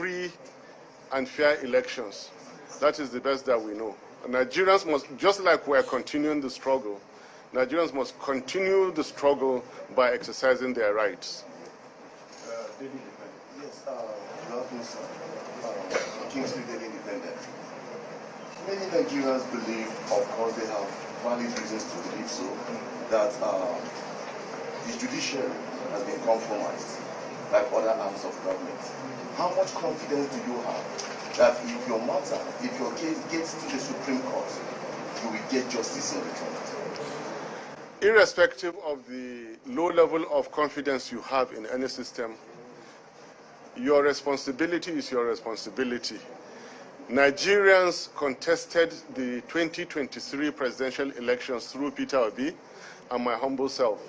free and fair elections. That is the best that we know. Nigerians must, just like we're continuing the struggle, Nigerians must continue the struggle by exercising their rights. Yes, good afternoon, sir. Kingsley, Daily Independent. Many Nigerians believe, of course they have valid reasons to believe so, that the judiciary has been compromised like other arms of government. How much confidence do you have that if your matter, if your case gets to the Supreme Court, you will get justice in return? Irrespective of the low level of confidence you have in any system, your responsibility is your responsibility. Nigerians contested the 2023 presidential elections through Peter Obi and my humble self.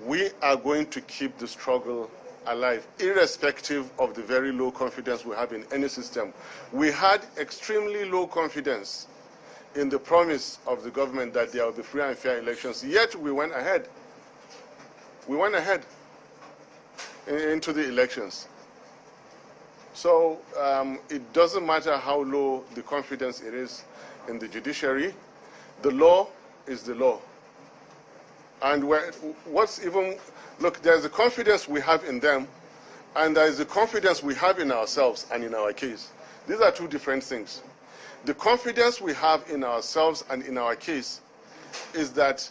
We are going to keep the struggle alive, irrespective of the very low confidence we have in any system. We had extremely low confidence in the promise of the government that there will be free and fair elections, yet we went ahead. We went ahead into the elections. So it doesn't matter how low the confidence it is in the judiciary, the law is the law. And what's even, look, there's the confidence we have in them, and there's the confidence we have in ourselves and in our case. These are two different things. The confidence we have in ourselves and in our case is that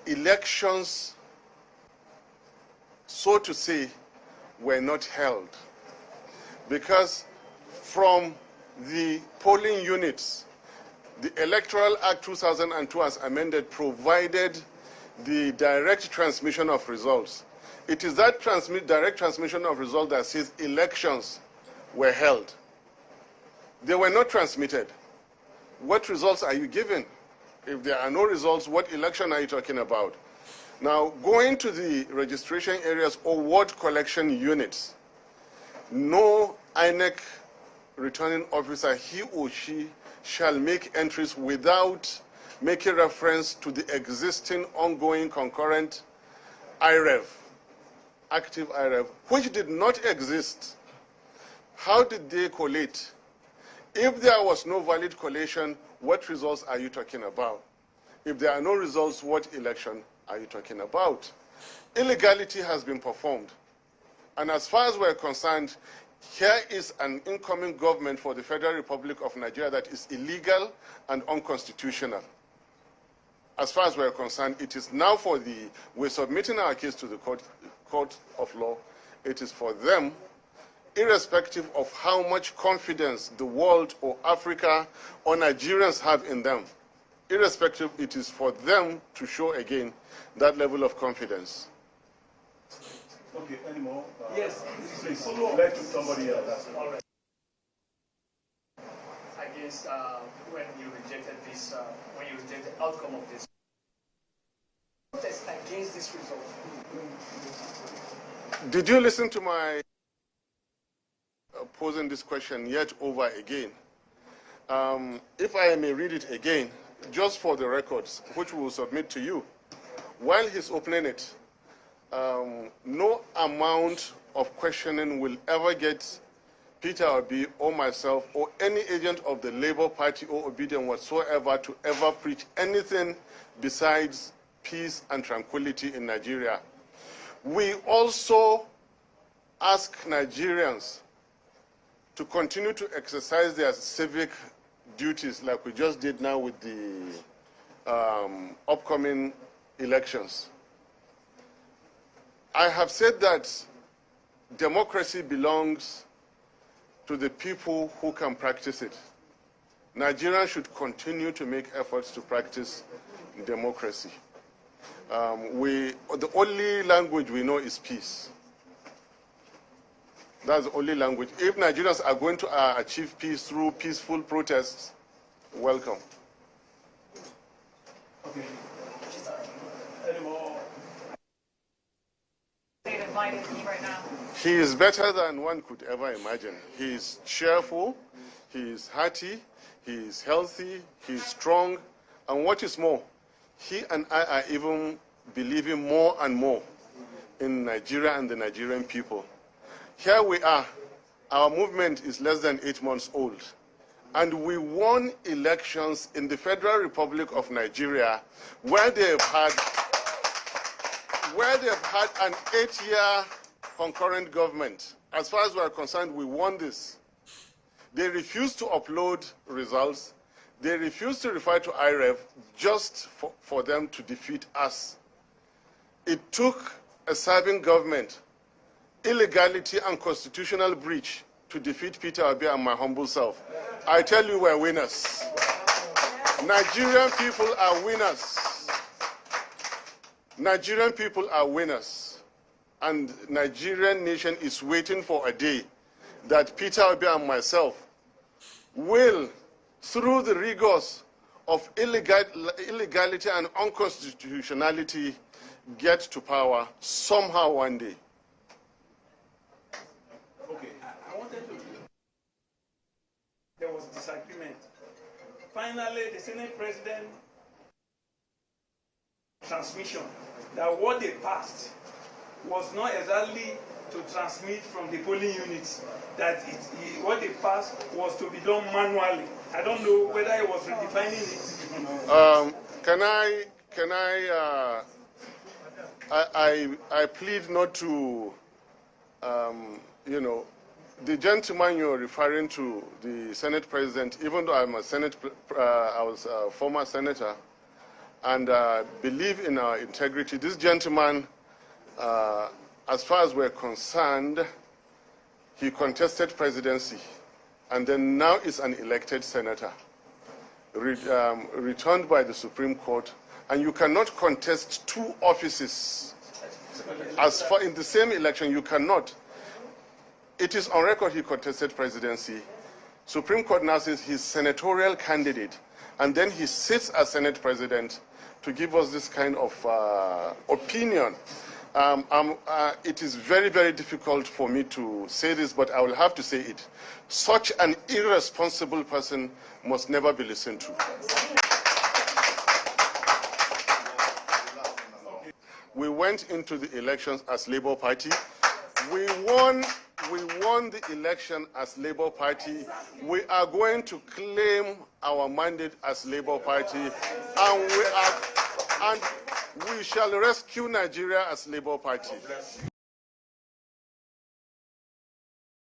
elections, so to say, were not held. Because from the polling units, the Electoral Act 2002 as amended provided the direct transmission of results. It is that direct transmission of results that says elections were held. They were not transmitted. What results are you giving? If there are no results, what election are you talking about? Now, going to the registration areas or ward collection units, no INEC returning officer, he or she, shall make entries without making reference to the existing ongoing concurrent IREV, active IREV, which did not exist. How did they collate? If there was no valid collation, what results are you talking about? If there are no results, what election are you talking about? Illegality has been performed. And as far as we're concerned, here is an incoming government for the Federal Republic of Nigeria that is illegal and unconstitutional. As far as we're concerned, it is now for we're submitting our case to the court of law. It is for them, irrespective of how much confidence the world or Africa or Nigerians have in them, irrespective, it is for them to show again that level of confidence. Okay, any more? Yes. Please, let to somebody else. All right. I guess when you rejected this, when you rejected the outcome of this protest against this result. Did you listen to my posing this question yet over again? If I may read it again, just for the records, which we will submit to you, while he's opening it, no amount of questioning will ever get Peter Obi or myself or any agent of the Labour Party or Obedient whatsoever to ever preach anything besides peace and tranquility in Nigeria. We also ask Nigerians to continue to exercise their civic duties like we just did now with the upcoming elections. I have said that democracy belongs to the people who can practice it. Nigerians should continue to make efforts to practice democracy. The only language we know is peace. That's the only language. If Nigerians are going to achieve peace through peaceful protests, welcome. Okay. Any more? Right now. He is better than one could ever imagine. He is cheerful, he is hearty, he is healthy, he is strong, and what is more, he and I are even believing more and more in Nigeria and the Nigerian people. Here we are. Our movement is less than 8 months old. And we won elections in the Federal Republic of Nigeria where they've had an 8-year concurrent government. As far as we are concerned, we won this. They refused to upload results. They refused to refer to IREV just for them to defeat us. It took a serving government, illegality and constitutional breach to defeat Peter Obi and my humble self. I tell you, we're winners. Nigerian people are winners. Nigerian people are winners. And Nigerian nation is waiting for a day that Peter Obi and myself will, through the rigors of illegality and unconstitutionality, get to power somehow one day. Okay, I wanted to. There was disagreement. Finally, the Senate President transmission that what they passed was not exactly to transmit from the polling units. That what they passed was to be done manually. I don't know whether he was redefining it. I plead not to, the gentleman you're referring to, the Senate President, even though I'm I was a former senator, and believe in our integrity, this gentleman, as far as we're concerned, he contested presidency, and then now is an elected senator, returned by the Supreme Court, and you cannot contest 2 offices. As far in the same election, you cannot. It is on record he contested presidency. Supreme Court now says he's senatorial candidate, and then he sits as Senate President to give us this kind of opinion. It is very, very difficult for me to say this, but I will have to say it. Such an irresponsible person must never be listened to. We went into the elections as Labour Party. We won the election as Labour Party. We are going to claim our mandate as Labour Party, and we shall rescue Nigeria as Labour Party.